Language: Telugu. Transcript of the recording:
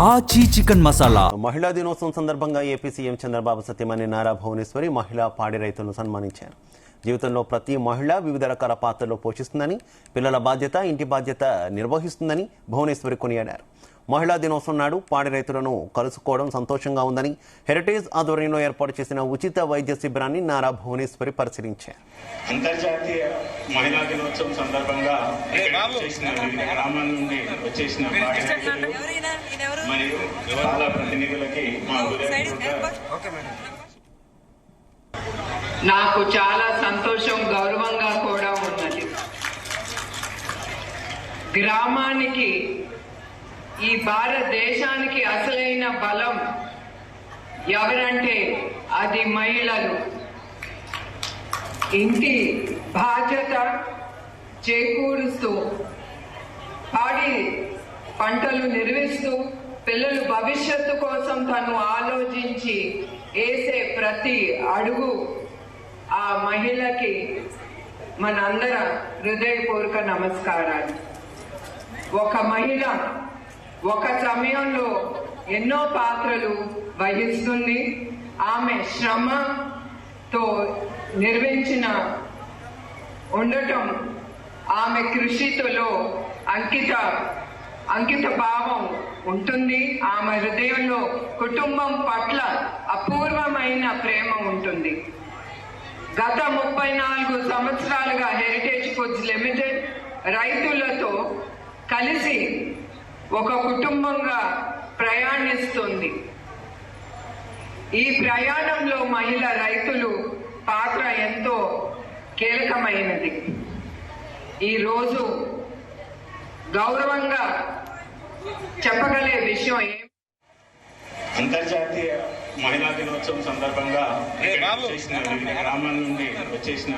ఆచి చికెన్ మసాలా. మహిళా దినోత్సవం సందర్భంగా ఏపీ సీఎం చంద్రబాబు సత్యమణి నారా భువనేశ్వరి మహిళా పాడి రైతులను సన్మానించారు. జీవితంలో ప్రతి మహిళ వివిధ రకాల పాత్రలు పోషిస్తుందని, పిల్లల బాధ్యత, ఇంటి బాధ్యత నిర్వహిస్తుందని భువనేశ్వరి కొనియాడారు. మహిళా దినోత్సవం నాడు పాడి రైతులను కలుసుకోవడం సంతోషంగా ఉందని హెరిటేజ్ ఆధ్వర్యంలో ఏర్పాటు చేసిన ఉచిత వైద్య శిబిరాన్ని నారా భువనేశ్వరి పరిశీలించారు. అంతర్జాతీయ మహిళా దినోత్సవం సందర్భంగా గ్రామాల నుండి వచ్చేసిన మరియు చాలా ప్రతినిధులకి నాకు చాలా సంతోషం, గౌరవంగా కూడా ఉన్నది. గ్రామానికి, ఈ భారతదేశానికి అసలైన బలం ఎవరంటే అది మహిళలు. ఇంటి బాధ్యత చేకూరుస్తూ, పాడి పంటలు నిర్వహిస్తూ, పిల్లలు భవిష్యత్తు కోసం తను ఆలోచించి వేసే ప్రతి అడుగు ఆ మహిళకి మనందర హృదయపూర్వక నమస్కారాలు. ఒక మహిళ ఒక సమయంలో ఎన్నో పాత్రలు వహిస్తుంది. ఆమె శ్రమతో నిర్వహించిన ఉండటం, ఆమె కృషితో అంకిత భావం ఉంటుంది. ఆమె హృదయంలో కుటుంబం పట్ల అపూర్వమైన ప్రేమ ఉంటుంది. గత 34 సంవత్సరాలుగా హెరిటేజ్ ఫుడ్స్ లిమిటెడ్ రైతులతో కలిసి ఒక కుటుంబంగా ప్రయాణిస్తుంది. ఈ ప్రయాణంలో మహిళా రైతులు పాత్ర ఎంతో కీలకమైనది. ఈరోజు గౌరవంగా చెప్పగలే విషయం అంతర్జాతీయ మహిళా దినోత్సవం సందర్భంగా గ్రామాల నుండి వచ్చేసిన